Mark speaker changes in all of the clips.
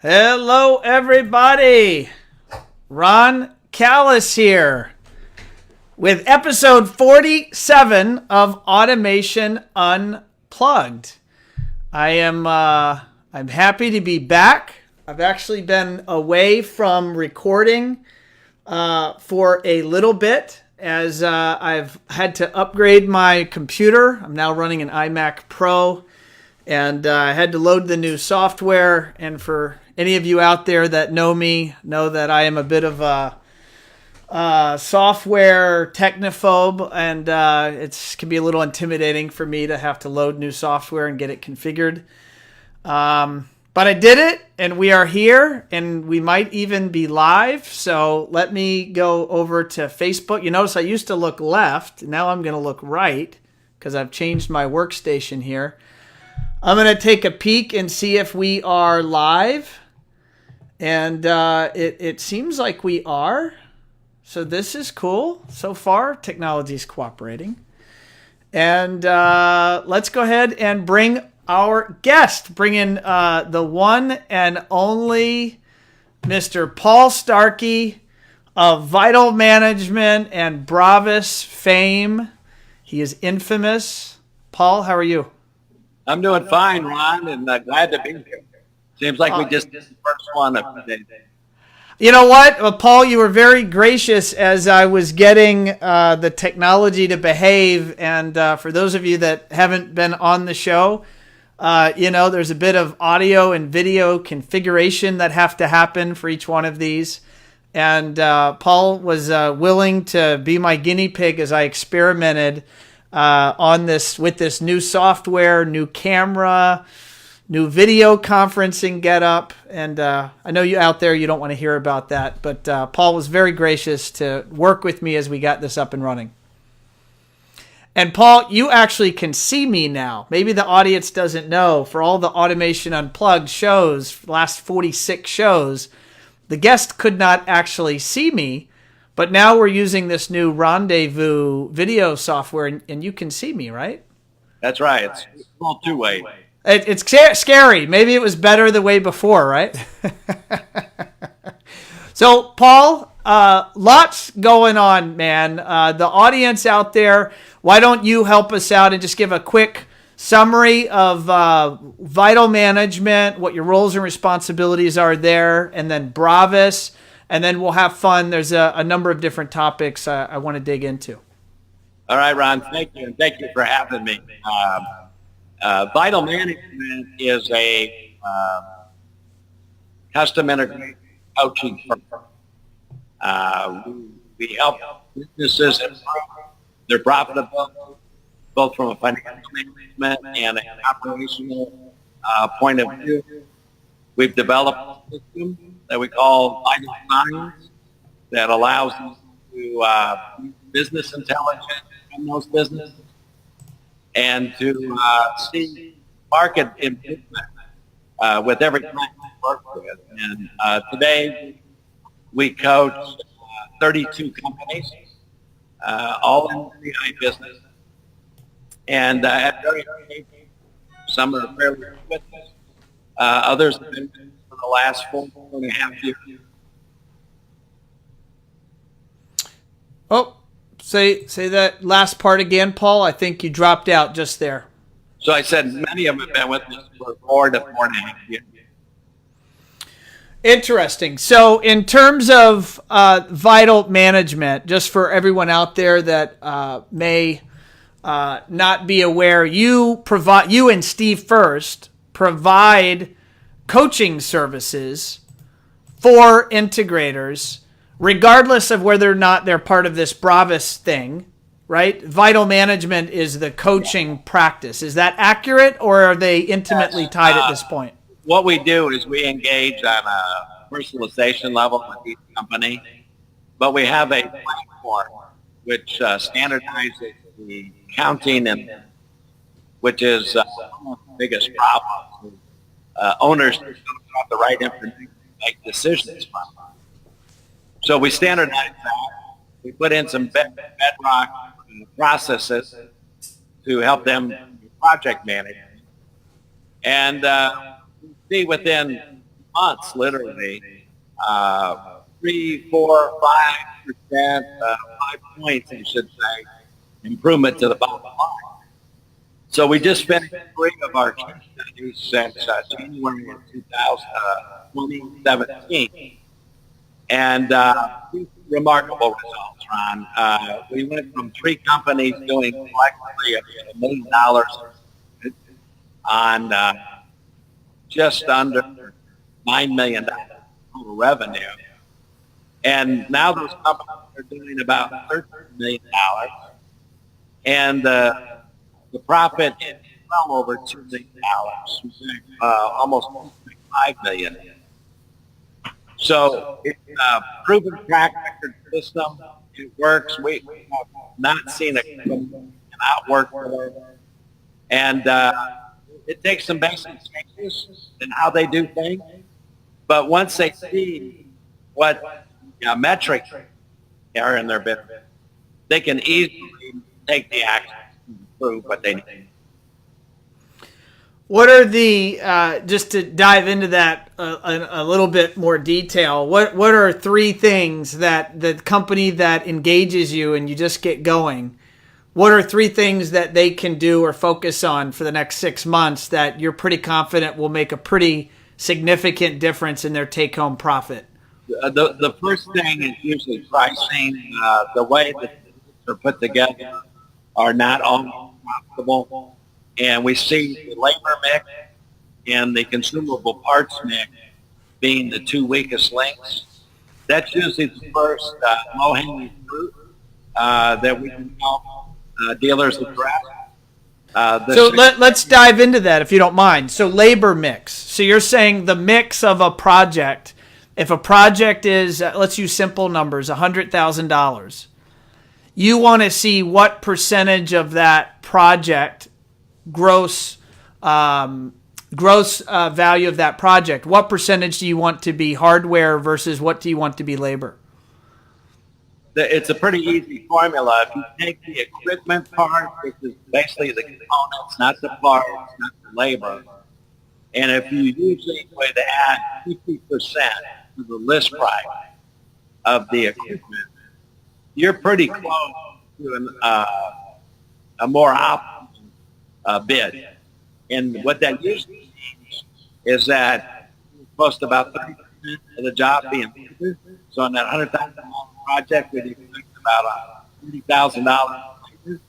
Speaker 1: Hello, everybody. Ron Callis here with episode 47 of Automation Unplugged. I'm happy to be back. I've actually been away from recording for a little bit as I've had to upgrade my computer. I'm now running an iMac Pro, and I had to load the new software. And for any of you out there that know me, know that I am a bit of a software technophobe, and it can be a little intimidating for me to have to load new software and get it configured. But I did it, and we are here, and we might even be live. So let me go over to Facebook. You notice I used to look left. Now I'm going to look right because I've changed my workstation here. I'm going to take a peek and see if we are live. And it seems like we are. So this is cool. So far, technology is cooperating. And let's go ahead and bring our guest. Bring in the one and only Mr. Paul Starkey of Vital Management and Bravas fame. He is infamous. Paul, how are you?
Speaker 2: I'm doing fine, Ron, and glad to be here. Seems like we just did the first one of the day.
Speaker 1: You know what, Paul, you were very gracious as I was getting the technology to behave. And for those of you that haven't been on the show, there's a bit of audio and video configuration that have to happen for each one of these. And Paul was willing to be my guinea pig as I experimented on this with this new software, new camera, new video conferencing getup. And I know you out there, you don't want to hear about that, but Paul was very gracious to work with me as we got this up and running. And Paul, you actually can see me now. Maybe the audience doesn't know. For all the Automation Unplugged shows, last 46 shows, the guest could not actually see me. But now we're using this new Rendezvous video software, and you can see me, right?
Speaker 2: That's right. It's all two-way.
Speaker 1: It's scary. Maybe it was better the way before, right? So, Paul, lots going on, man. The audience out there, why don't you help us out and just give a quick summary of Vital Management, what your roles and responsibilities are there, and then Bravas. And then we'll have fun. There's a number of different topics I want to dig into.
Speaker 2: All right, Ron. Thank you, and thank you for having me. Vital Management is a custom integrated coaching firm. We help businesses improve their profitability, both from a financial management and an operational point of view. We've developed a system that we call Vital Signs that allows us to use business intelligence in those businesses and to see market improvement with every client we work with. And today we coach 32 companies, all in the AI business. And at very early age, some are fairly with us. Others have been for the last 4.5 years.
Speaker 1: Oh, say that last part again, Paul. I think you dropped out just there.
Speaker 2: So I said many of them have been with us for 4 to 4.5 years.
Speaker 1: Interesting. So in terms of Vital Management, just for everyone out there that may not be aware, you and Steve First provide coaching services for integrators, regardless of whether or not they're part of this Bravas thing, right? Vital Management is the coaching practice. Is that accurate, or are they intimately tied at this point?
Speaker 2: What we do is we engage on a personalization level with each company, but we have a platform which standardizes the counting, and which is one of the biggest problems. Owners don't have the right information to make decisions from. So we standardize that. We put in some bedrock processes to help them project manage. And see within months, literally, 3, 4, 5%, 5 points, I should say, improvement to the bottom line. So we just finished 3 of our case studies since January of 2017. And remarkable results, Ron. We went from 3 companies doing collectively $1 million on just under $9 million total revenue. And now those companies are doing about $13 million. And the profit is well over $2 million, almost $5 million. So it's a proven track record system. It works. We have not seen it not work for. And it takes some basic changes in how they do things. But once they see what metrics are in their business, they can easily take the action to improve what they need.
Speaker 1: What are the, just to dive into that a little bit more detail, what are 3 things that the company that engages you and you just get going, what are 3 things that they can do or focus on for the next 6 months that you're pretty confident will make a pretty significant difference in their take-home profit?
Speaker 2: The first thing is usually pricing. The way that they're put together are not all profitable. And we see the labor mix and the consumable parts mix being the 2 weakest links. That's usually the first low-hanging fruit that we can help dealers address.
Speaker 1: So let's dive into that if you don't mind. So labor mix. So you're saying the mix of a project. If a project is, let's use simple numbers, $100,000, you want to see what percentage of that project gross value of that project. What percentage do you want to be hardware versus what do you want to be labor?
Speaker 2: It's a pretty easy formula. If you take the equipment part, which is basically the components, not the parts, not the labor, and if you usually would add 50% to the list price of the equipment, you're pretty close to a more optimal bid. And what that usually means is that most about 30% of the job being labor. So on that $100,000 project, we'd expect about $30,000 labor,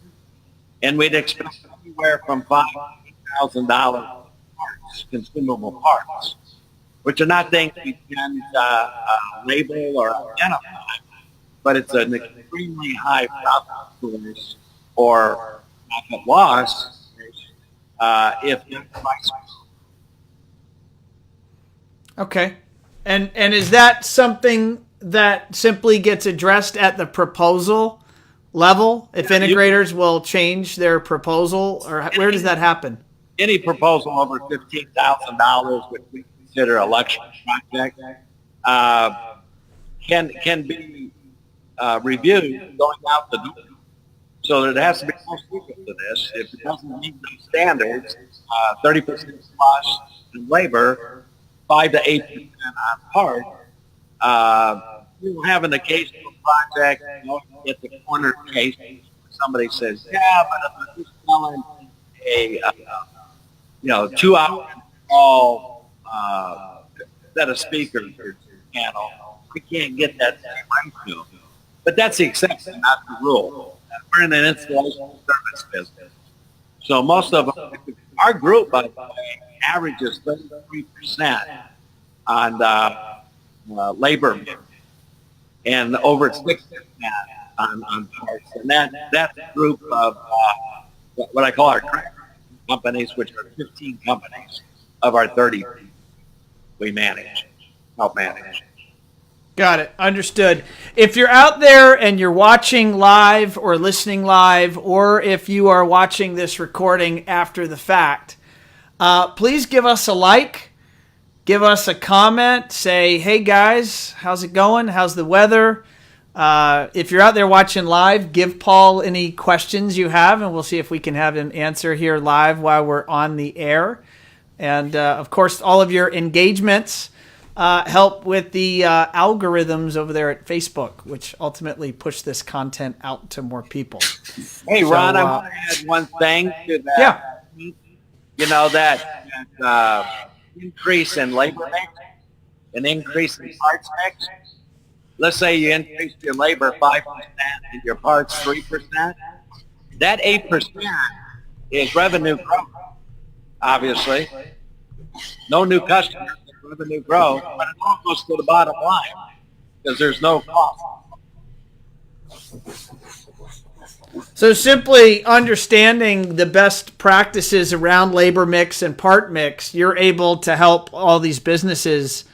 Speaker 2: and we'd expect anywhere from $5,000 to $8,000 parts, consumable parts, which are not things we can label or identify, but it's an extremely high profit source or profit loss if the price.
Speaker 1: Okay. And is that something that simply gets addressed at the proposal level? If integrators will change their proposal, or where does that happen?
Speaker 2: Any proposal over $15,000, which we consider a luxury project, can be reviewed going out the door. So there has to be more secret to this. If it doesn't meet those standards, 30% plus in labor, 5 to 8% on part, you'll have an occasional project, you get the corner case, somebody says, yeah, but if I'm just selling a 2-hour install set of speakers or panel, we can't get that same ratio. But that's the exception, not the rule. We're in an installation service business. So most of them, our group, by the way, averages 33% on labor and over 6% on parts. And that's a group of what I call our crack companies, which are 15 companies of our 30 we help manage.
Speaker 1: Got it. Understood. If you're out there and you're watching live or listening live, or if you are watching this recording after the fact, please give us a like, give us a comment, say, hey guys, how's it going? How's the weather? If you're out there watching live, give Paul any questions you have, and we'll see if we can have him answer here live while we're on the air. And, of course, all of your engagements help with the algorithms over there at Facebook, which ultimately push this content out to more people.
Speaker 2: Hey, Ron, I want to add one thing to that.
Speaker 1: Yeah.
Speaker 2: You know, that increase in labor mix, an increase in parts mix. Let's say you increase your labor 5% and your parts 3%. That 8% is revenue growth, obviously. No new customers, revenue growth, but it all goes to the bottom line because there's no cost.
Speaker 1: So simply understanding the best practices around labor mix and part mix, you're able to help all these businesses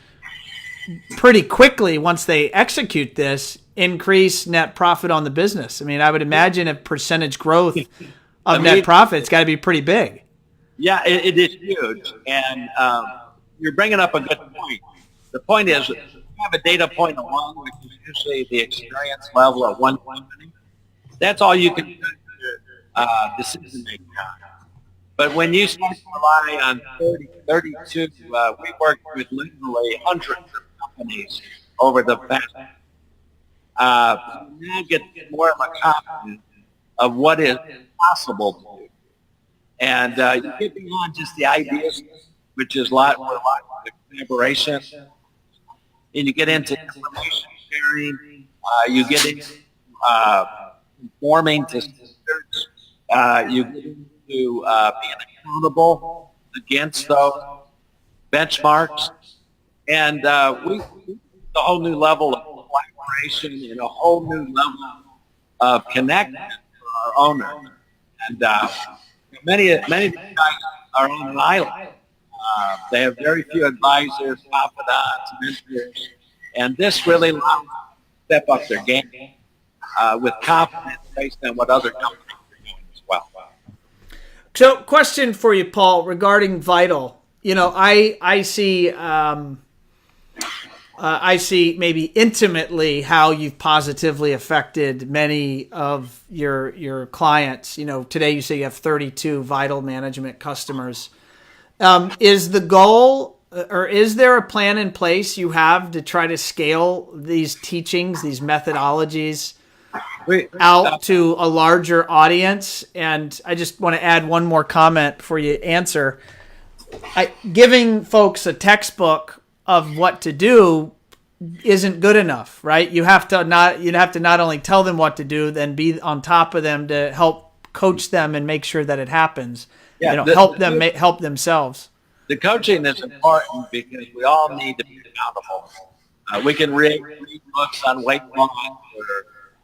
Speaker 1: pretty quickly once they execute this, increase net profit on the business. I mean, I would imagine a percentage growth of net profit, it's got to be pretty big.
Speaker 2: Yeah, it is huge. And you're bringing up a good point. The point is, you have a data point of one, which is usually the experience level of one company. That's all you can do decision making on. But when you start to rely on 32, we worked with literally hundreds of companies over the past. You now get more of a confidence of what is possible to do. And you get beyond just the ideas, which is a lot of collaboration. And you get into information sharing. You get into conforming to standards. You get into being accountable against those benchmarks. And we a whole new level of collaboration and a whole new level of connection for our owners. And many of these guys are on an island. They have very few advisors, confidants, mentors, and this really allows them to step up their game with confidence based on what other companies are doing as well.
Speaker 1: So, question for you, Paul, regarding Vital. You know, I see maybe intimately how you've positively affected many of your clients. You know, today you say you have 32 Vital management customers. Is the goal, or is there a plan in place you have to try to scale these teachings, these methodologies out to a larger audience? And I just want to add one more comment before you answer. Giving folks a textbook of what to do isn't good enough, right? You have to not only tell them what to do, then be on top of them to help coach them and make sure that it happens.
Speaker 2: Yeah,
Speaker 1: help themselves.
Speaker 2: The coaching is important because we all need to be accountable. We can read books on weight loss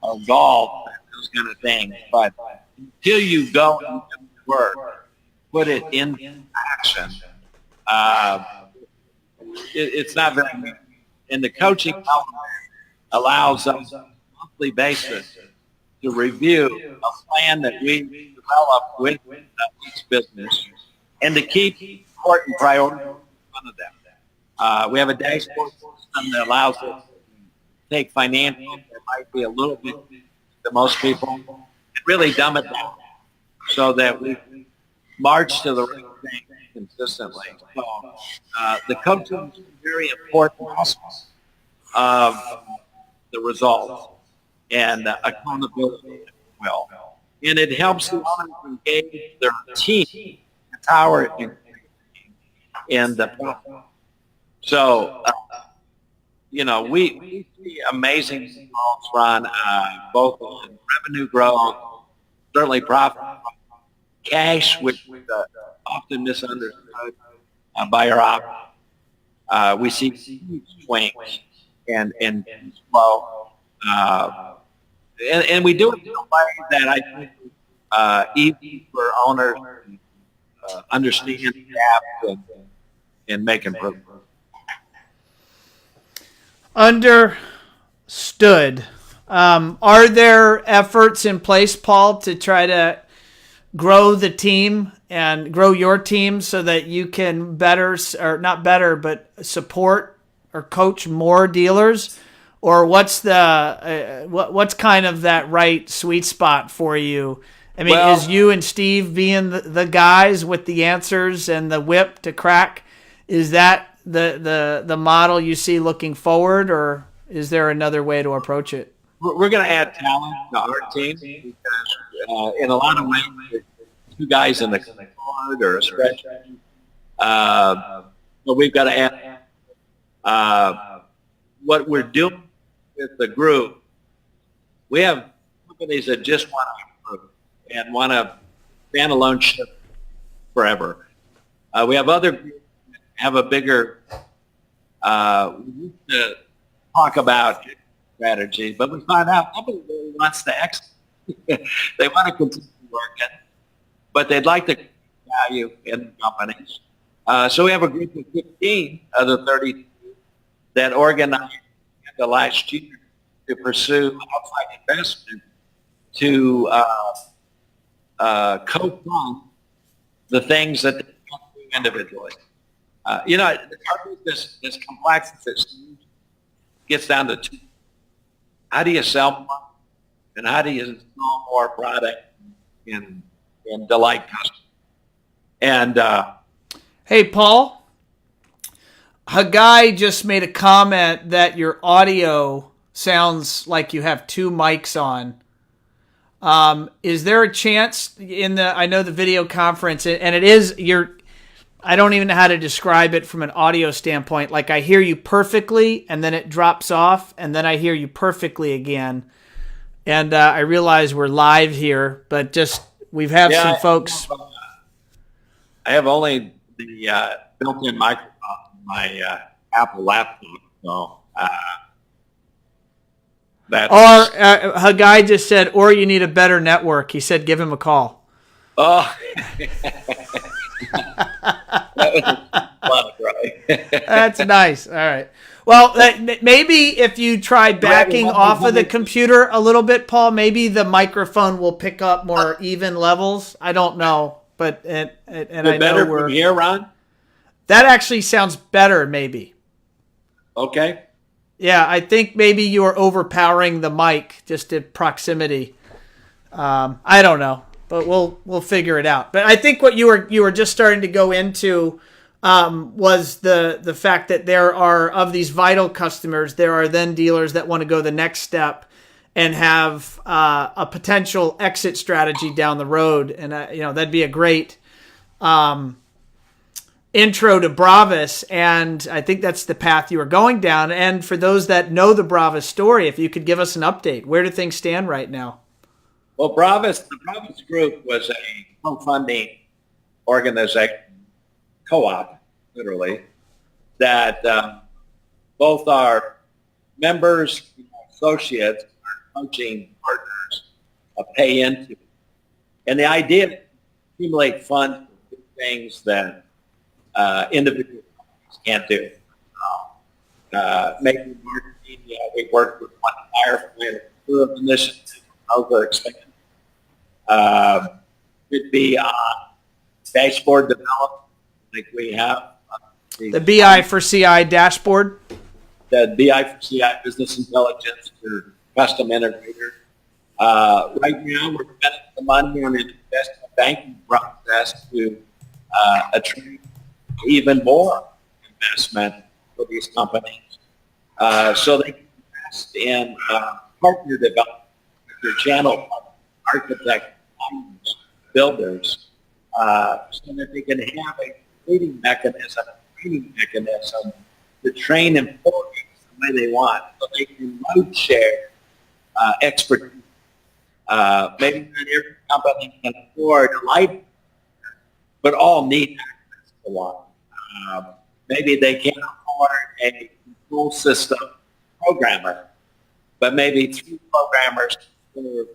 Speaker 2: or golf, those kind of things, but until you go and do the work, put it in action, it's not very good. And the coaching element allows us on a monthly basis to review a plan that we develop with each business and to keep important priorities in front of them. We have a dashboard system that allows us to take financials that might be a little bit to most people and really dumb it down so that we march to the right thing consistently. So the coaching is a very important aspect of the results and accountability as well. And it helps the owners engage their team, empower in the process. So, we see amazing results, Ron, both on revenue growth, certainly profit, cash, which is often misunderstood by our ops. We see huge swings and flow. And we do it in a way that I think easy for owners to understand, adapt, and make improvements.
Speaker 1: Understood. Are there efforts in place, Paul, to try to grow the team and grow your team so that you can support or coach more dealers? Or what's what's kind of that right sweet spot for you? I mean, is you and Steve being the guys with the answers and the whip to crack? Is that the model you see looking forward, or is there another way to approach it?
Speaker 2: We're going to add talent to our team because in a lot of ways, two guys in the card or a stretch. But we've got to add what we're doing with the group. We have companies that just want to improve and want to standalone ship forever. We have other groups that have a bigger, we used to talk about strategy, but we find out nobody really wants to exit. They want to continue working, but they'd like to value in companies. So we have a group of 15 of the 32 that organized in the last year to pursue outside investment to co-fund the things that they can't do individually. Our business, as complex as it seems, gets down to two. How do you sell more, and how do you install more product and delight customers? And
Speaker 1: hey, Paul, a guy just made a comment that your audio sounds like you have two mics on. Is there a chance I know the video conference, and it is I don't even know how to describe it from an audio standpoint. Like, I hear you perfectly, and then it drops off, and then I hear you perfectly again. And I realize we're live here, but we've had some folks.
Speaker 2: I have only the built-in microphone on my Apple laptop, so that's...
Speaker 1: Or a guy just said, or you need a better network. He said, give him a call.
Speaker 2: Oh. That was right.
Speaker 1: That's nice. All right. Well, maybe if you try backing off of the computer a little bit, Paul, maybe the microphone will pick up more even levels. I don't know, but and I know we're
Speaker 2: from here, Ron.
Speaker 1: That actually sounds better, maybe.
Speaker 2: Okay.
Speaker 1: Yeah, I think maybe you are overpowering the mic just at proximity. I don't know, but we'll figure it out. But I think what you were just starting to go into was the fact that there are, of these vital customers, there are then dealers that want to go the next step and have a potential exit strategy down the road, and that'd be a great intro to Bravas, and I think that's the path you are going down. And for those that know the Bravas story, if you could give us an update, where do things stand right now?
Speaker 2: Well, the Bravas Group was a co-funding organization, co-op, literally, that both our members, associates, our coaching partners pay into. And the idea is to accumulate funds for things that individual companies can't do. Making marketing, we worked with One Firefly and initiatives, other expanded. Could be dashboard development, like we have.
Speaker 1: The BI for CI dashboard?
Speaker 2: The BI for CI, business intelligence for custom integrator. Right now, we're spending the money on an investment banking process to attract even more investment for these companies, so they can invest in partner development with their channel architects, builders, so that they can have a training mechanism to train employees the way they want, so they can load share expertise. Maybe not every company can afford a light, but all need access to one. Maybe they can't afford a full system programmer, but maybe 3 programmers for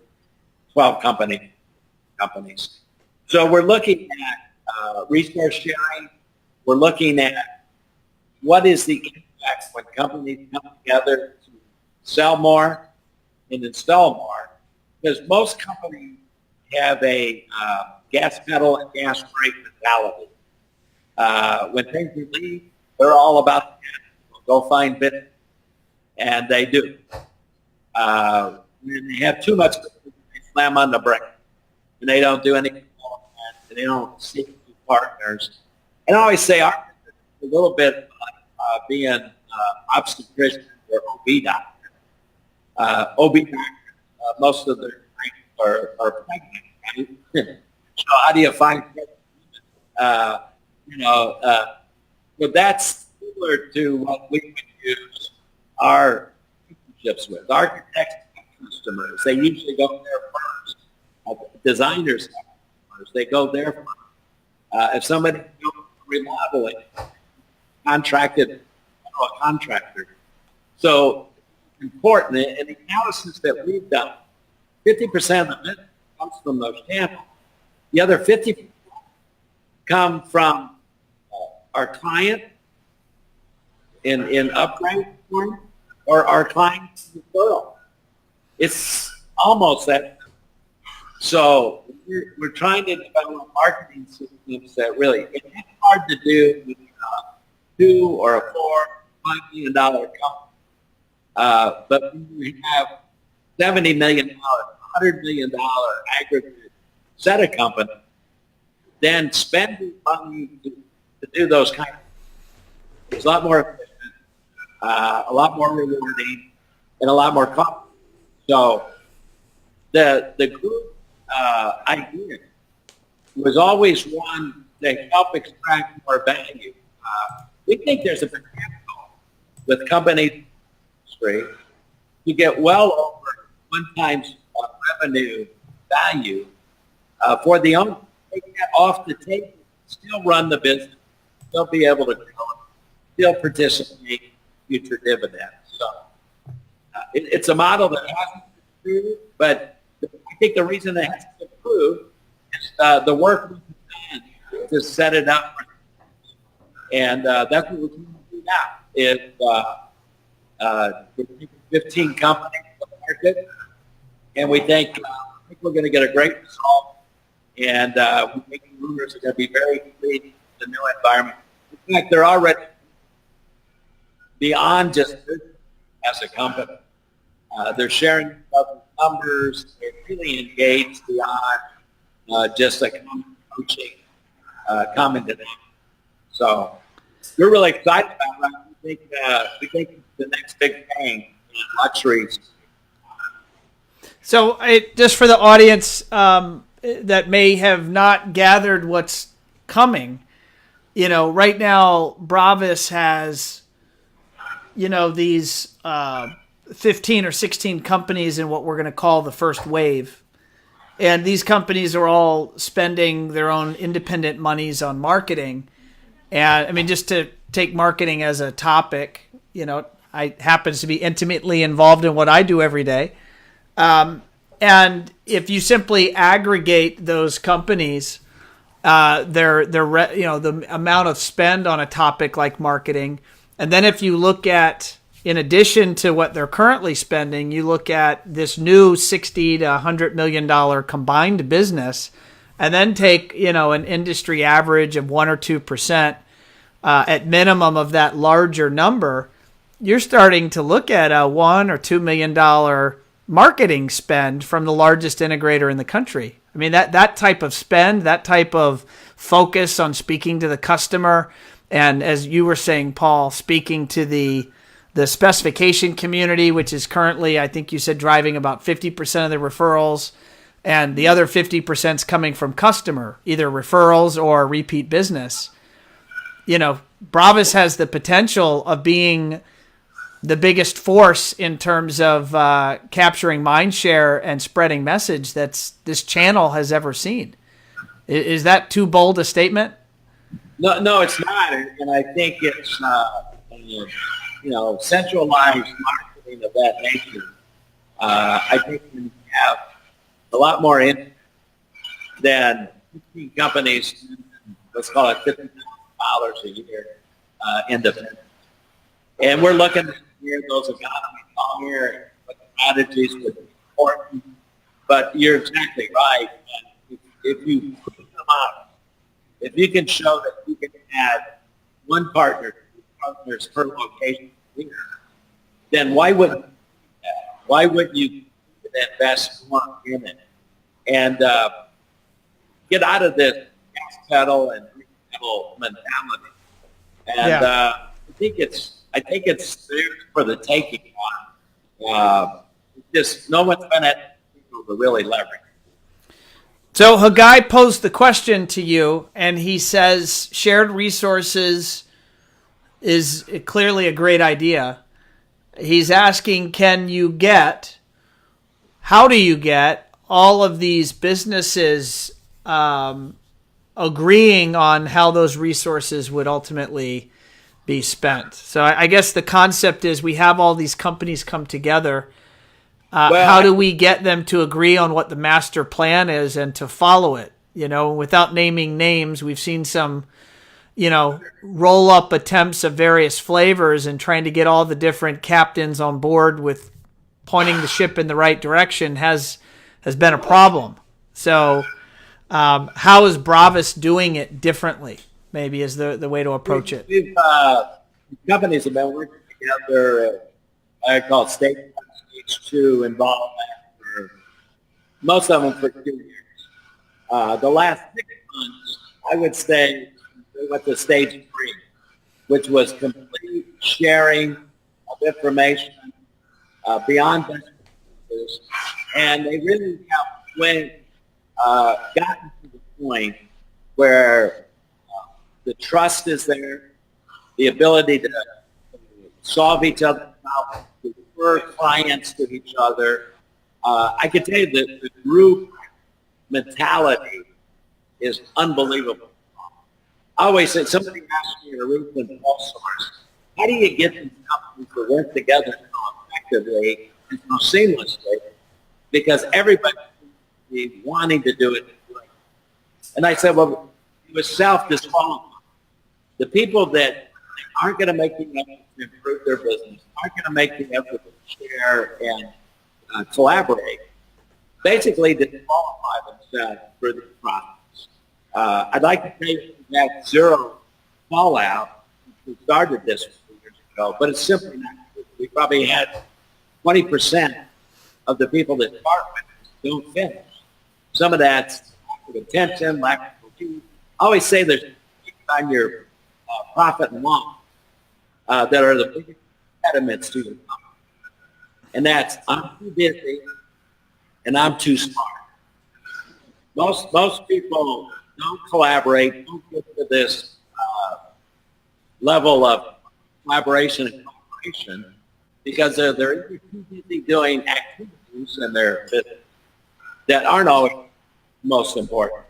Speaker 2: 12 companies. So we're looking at resource sharing. We're looking at what is the impact when companies come together to sell more and install more, because most companies have a gas pedal and gas brake mentality. When things relieve, they're all about go find business, and they do. When they have too much, they slam on the brake, and they don't do anything, and they don't seek partners. And I always say our business is a little bit like being obstetrician or OB doctor. OB doctors, most of their clients are pregnant, right? So how do you find pregnant women? So that's similar to what we would use our relationships with. Architects and customers, they usually go there first. Designers, they go there first. If somebody remodeling, contracted a contractor. So important. In the analysis that we've done, 50% of the business comes from those channels. The other 50% come from our client in upgrade form or our client's referral. It's almost that. So we're trying to develop marketing systems that really, it's hard to do with $2 or a $4, $5 million company. But when we have $70 million, $100 million aggregate set of companies, then spending money to do those kind of things. It's a lot more efficient, a lot more rewarding, and a lot more confident. So the group idea was always one to help extract more value. We think there's a potential with companies to get well over 1 times revenue value for the owner. Take that off the table, still run the business, still be able to grow it, still participate in future dividends. So it's a model that hasn't improved, but I think the reason it hasn't improved is the work we've done to set it up. And that's what we're going to do now. We're taking 15 companies to the market, and we think we're going to get a great result. And we think the owners are going to be very pleased with the new environment. In fact, they're already beyond just business as a company. They're sharing numbers. They're really engaged beyond just a common coaching, common dynamic. So we're really excited about that. We think it's the next big thing in luxuries.
Speaker 1: So just for the audience that may have not gathered what's coming, right now Bravas has, these 15 or 16 companies in what we're going to call the first wave. And these companies are all spending their own independent monies on marketing. And I mean, just to take marketing as a topic, I happens to be intimately involved in what I do every day. And if you simply aggregate those companies, the amount of spend on a topic like marketing, and then if you look at, in addition to what they're currently spending, you look at this new $60 to $100 million combined business, and then take an industry average of 1 or 2% at minimum of that larger number, you're starting to look at a $1 or $2 million marketing spend from the largest integrator in the country. I mean, that type of spend, that type of focus on speaking to the customer, and as you were saying, Paul, speaking to the specification community, which is currently, I think you said, driving about 50% of the referrals, and the other 50% is coming from customer, either referrals or repeat business. Bravas has the potential of being the biggest force in terms of capturing mind share and spreading message that this channel has ever seen. Is that too bold a statement?
Speaker 2: No, it's not. And I think it's, centralized marketing of that nature. I think we have a lot more in than 15 companies, let's call it $50,000 a year independent. And we're looking at those economies on here, what strategies would be important. But you're exactly right. If you put them out, if you can show that you can add one partner, 2 partners per location here, then why wouldn't you do that? Why wouldn't you invest more in it and get out of this gas pedal and brake pedal mentality? And think it's there for the taking. Just no one's been at people to really leverage.
Speaker 1: So Hagai posed the question to you, and he says shared resources is clearly a great idea. He's asking, how do you get all of these businesses agreeing on how those resources would ultimately be spent? So I guess the concept is we have all these companies come together. How do we get them to agree on what the master plan is and to follow it? Without naming names, we've seen some, roll up attempts of various flavors and trying to get all the different captains on board with pointing the ship in the right direction has been a problem. So how is Bravas doing it differently? Maybe is the way to approach it.
Speaker 2: Companies have been working together. I call it stage 1, stage 2 involvement for most of them for 2 years. The last 6 months, I would say, we went to stage 3, which was complete sharing of information beyond businesses, and they really have gotten to the point where the trust is there, the ability to solve each other's problems, to refer clients to each other. I can tell you that the group mentality is unbelievable. I always say, somebody asked me at a recent Paul source, how do you get these companies to work together so effectively and so seamlessly? Because everybody is wanting to do it. And I said, well, it was self-disqualifying. The people that aren't going to make the effort to improve their business, aren't going to make the effort to share and collaborate, basically disqualify themselves for the process. I'd like to say that zero fallout. We started this a few years ago, but it's simply not true. We probably had 20% of the people that start with this don't finish. Some of that's lack of attention, lack of routine. I always say there's on your profit and loss that are the biggest impediments to your company. And that's, I'm too busy and I'm too smart. Most people don't collaborate, don't get to this level of collaboration and cooperation because they're either too busy doing activities in their business that aren't always most important,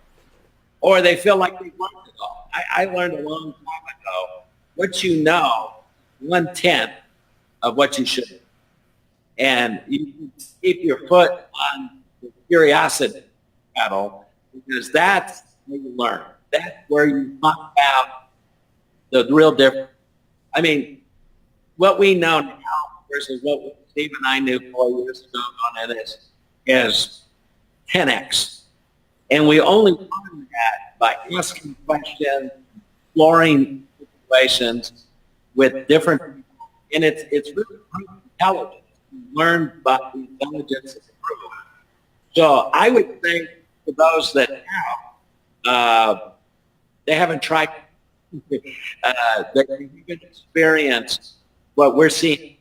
Speaker 2: or they feel like they've learned it all. I learned a long time ago, what you know, 1/10 of what you should know. And you can keep your foot on the curiosity pedal because that's where you learn. That's where you find out the real difference. I mean, what we know now versus what Steve and I knew 4 years ago on this is 10x. And we only learn that by asking questions, exploring situations with different people. And it's really intelligence. You learn about the intelligence of the group. So I would say to those that have, they haven't tried, they haven't experienced what we're seeing.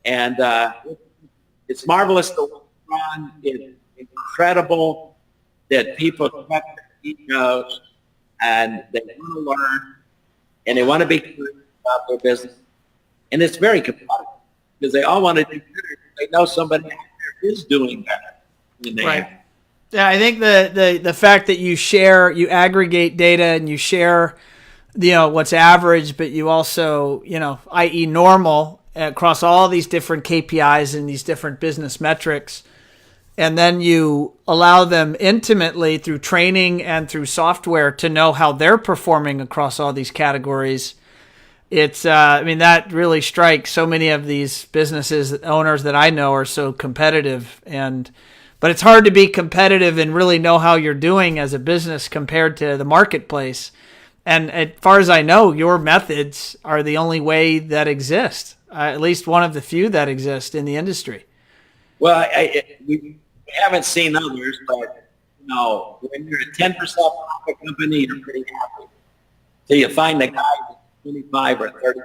Speaker 2: And it's marvelous to look on. It's incredible that people cut their egos and they want to learn and they want to be curious about their business. And it's very competitive because they all want to do better. They know somebody out there is doing better than they have.
Speaker 1: Yeah, I think the fact that you aggregate data and you share, what's average, but you also, i.e. normal across all these different KPIs and these different business metrics, and then you allow them intimately through training and through software to know how they're performing across all these categories. It's, that really strikes so many of these businesses, owners that I know are so competitive, but it's hard to be competitive and really know how you're doing as a business compared to the marketplace. And as far as I know, your methods are the only way that exist, at least one of the few that exist in the industry.
Speaker 2: Well, we haven't seen others, but when you're a 10% profit company, you're pretty happy. So you find the guy 25 or 30.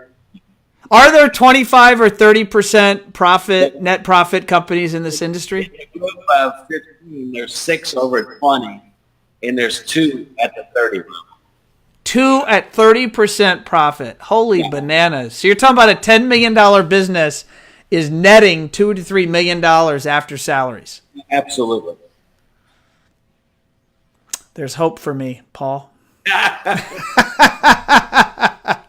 Speaker 1: Are there 25 or 30% net profit companies in this industry?
Speaker 2: In a group of 15, there's 6 over 20, and there's 2 at the 30 level.
Speaker 1: 2 at 30% profit. Holy bananas. So you're talking about a $10 million business is netting $2 to $3 million after salaries.
Speaker 2: Absolutely.
Speaker 1: There's hope for me, Paul.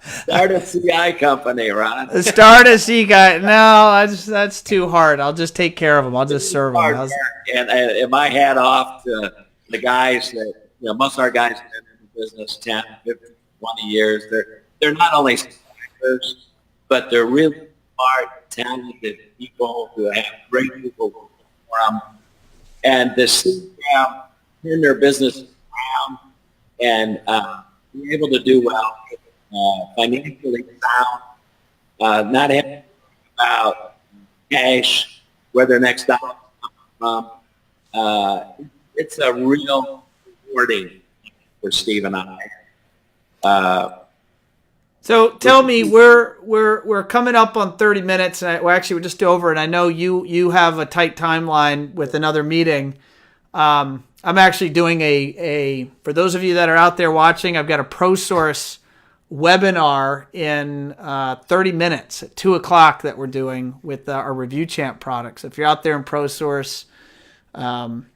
Speaker 2: Start a CI company, Ron.
Speaker 1: Start a CI. No, that's too hard. I'll just take care of them. I'll just serve them.
Speaker 2: And my hat off to the guys that, most of our guys have been in the business 10, 15, 20 years. They're not only survivors, but they're really smart, talented people who have great people working for them. And to see them turn their business around and be able to do well, financially sound, not having to think about cash, where their next dollar comes from. It's a real rewarding for Steve and I.
Speaker 1: So tell me, we're coming up on 30 minutes, and we're just over, and I know you have a tight timeline with another meeting. I'm actually doing for those of you that are out there watching, I've got a ProSource webinar in 30 minutes at 2 o'clock that we're doing with our Review Champ products. If you're out there in ProSource, I'm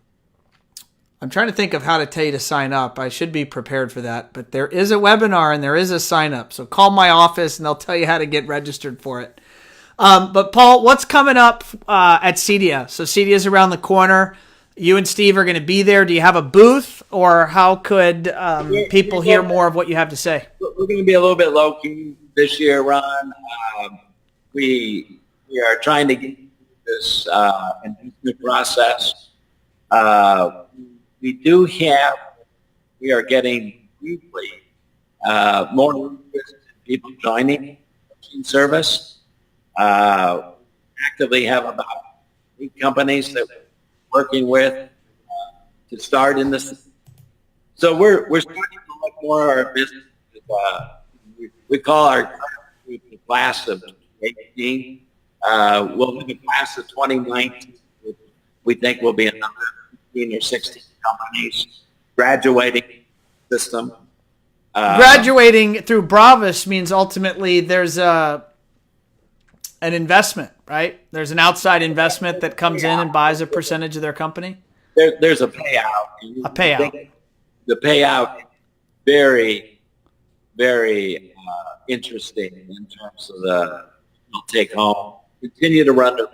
Speaker 1: trying to think of how to tell you to sign up. I should be prepared for that, but there is a webinar and there is a sign up. So call my office and they'll tell you how to get registered for it. But Paul, what's coming up at CEDIA? So CEDIA is around the corner. You and Steve are going to be there. Do you have a booth, or how could people hear more of what you have to say?
Speaker 2: We're going to be a little bit low key this year, Ron. We are trying to get this inducement process. We are getting weekly more interest in people joining machine service. Actively have about 8 companies that we're working with to start in this. So we're starting to look more at our business. We call our group the class of 2018. We'll have a class of 2019. We think will be another 15 or 16 companies graduating system.
Speaker 1: Graduating through Bravas means ultimately there's an investment, right? There's an outside investment that comes in and buys a percentage of their company.
Speaker 2: There's a payout.
Speaker 1: A payout.
Speaker 2: The payout is very, very interesting in terms of the take home. Continue to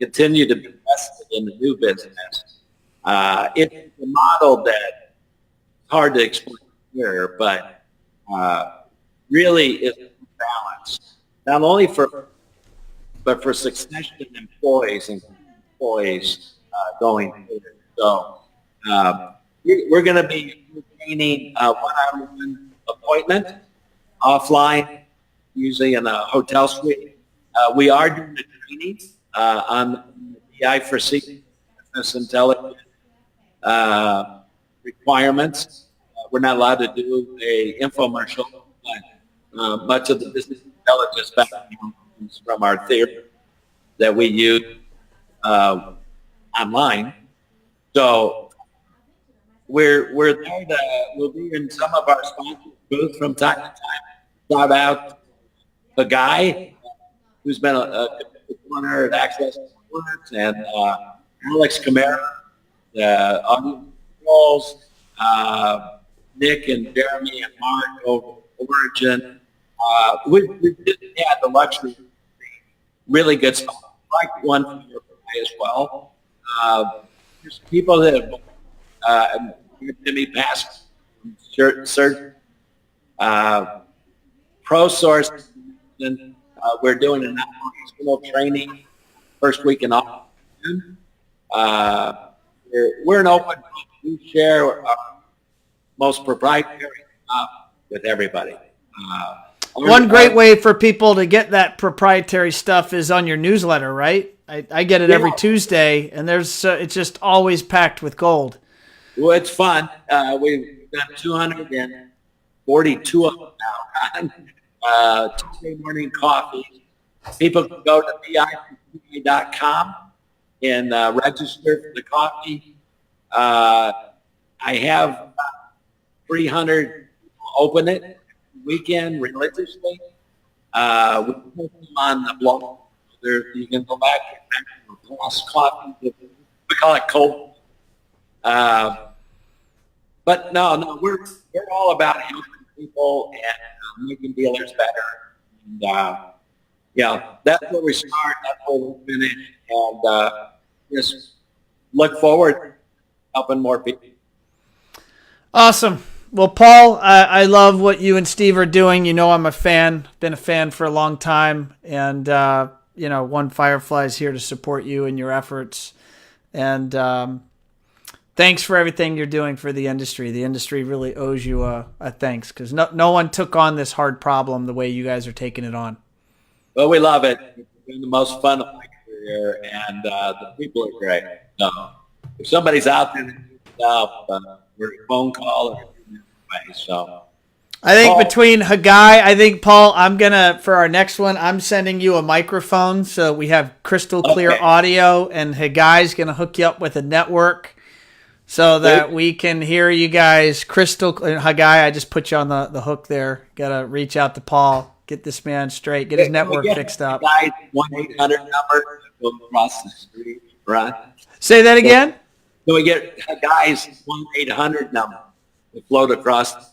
Speaker 2: continue to be invested in the new business. It's a model that hard to explain here, but really is balanced. Not only but for succession employees and employees going forward. So we're going to be maintaining a one-on-one appointment offline, usually in a hotel suite. We are doing the training on the BI for C business intelligence requirements. We're not allowed to do a infomercial, but much of the business intelligence background comes from our theory that we use online. So we're there we'll be in some of our sponsors booths from time to time. Shout out a guy who's been a corner at Access Corners, and Alex Camara, the audience controls, Nick and Jeremy and Mark over Origin. We just had the luxury of really good stuff, like One Firefly as well. There's people that have given me past search. ProSource, we're doing an operational training first week in August. We're an open book. We share our most proprietary stuff with everybody.
Speaker 1: One great way for people to get that proprietary stuff is on your newsletter, right? I get it every Tuesday, and it's just always packed with gold.
Speaker 2: Well, it's fun. We've got 242 of them now. Tuesday morning coffee. People can go to bipca.com and register for the coffee. I have 300 people open it weekend religiously. We put them on the blog. You can go back and plus coffee. We call it cold. But no, we're all about helping people and making dealers better. And that's where we start. That's where we finish. And just look forward to helping more people.
Speaker 1: Awesome. Well, Paul, I love what you and Steve are doing. You know, I'm a fan, been a fan for a long time. And, One Firefly is here to support you and your efforts. And thanks for everything you're doing for the industry. The industry really owes you a thanks because no one took on this hard problem the way you guys are taking it on.
Speaker 2: Well, we love it. It's been the most fun of my career, and the people are great. So if somebody's out there that needs help, we're a phone call or way. So
Speaker 1: I think between Hagai, Paul, for our next one, I'm sending you a microphone so we have crystal clear audio, and Hagai's going to hook you up with a network so that we can hear you guys crystal clear. Hagai, I just put you on the hook there. Got to reach out to Paul, get this man straight, get his network fixed up.
Speaker 2: Hagai's 1-800 number to go across the street, right?
Speaker 1: Say that again?
Speaker 2: So we get Hagai's 1-800 number to float across the street.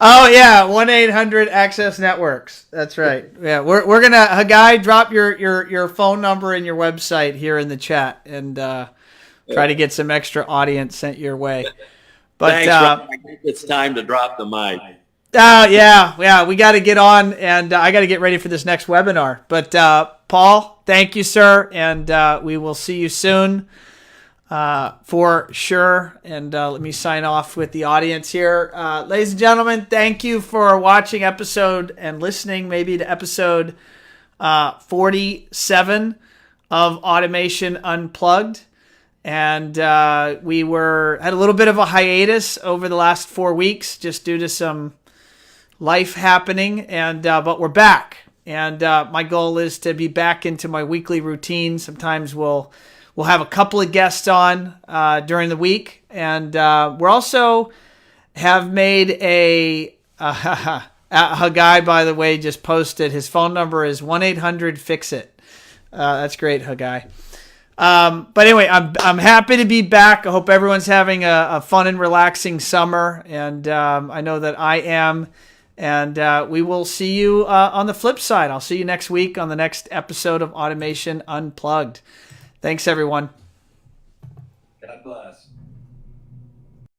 Speaker 1: Oh yeah, 1-800 Access Networks. That's right. Yeah, we're gonna Hagai, drop your phone number and your website here in the chat and try to get some extra audience sent your way. But
Speaker 2: thanks, Ron. I think it's time to drop the mic.
Speaker 1: Yeah, we got to get on, and I got to get ready for this next webinar. But Paul, thank you, sir, and we will see you soon. For sure. And let me sign off with the audience here. Ladies and gentlemen, thank you for watching episode and listening maybe to episode 47 of Automation Unplugged. And we had a little bit of a hiatus over the last 4 weeks just due to some life happening. And but we're back. And my goal is to be back into my weekly routine. Sometimes we'll have a couple of guests on during the week. And we're also have made a guy, by the way, just posted. His phone number is 1-800-FIX-IT. That's great, Hagai. But anyway, I'm happy to be back. I hope everyone's having a fun and relaxing summer. And I know that I am. And we will see you on the flip side. I'll see you next week on the next episode of Automation Unplugged. Thanks, everyone.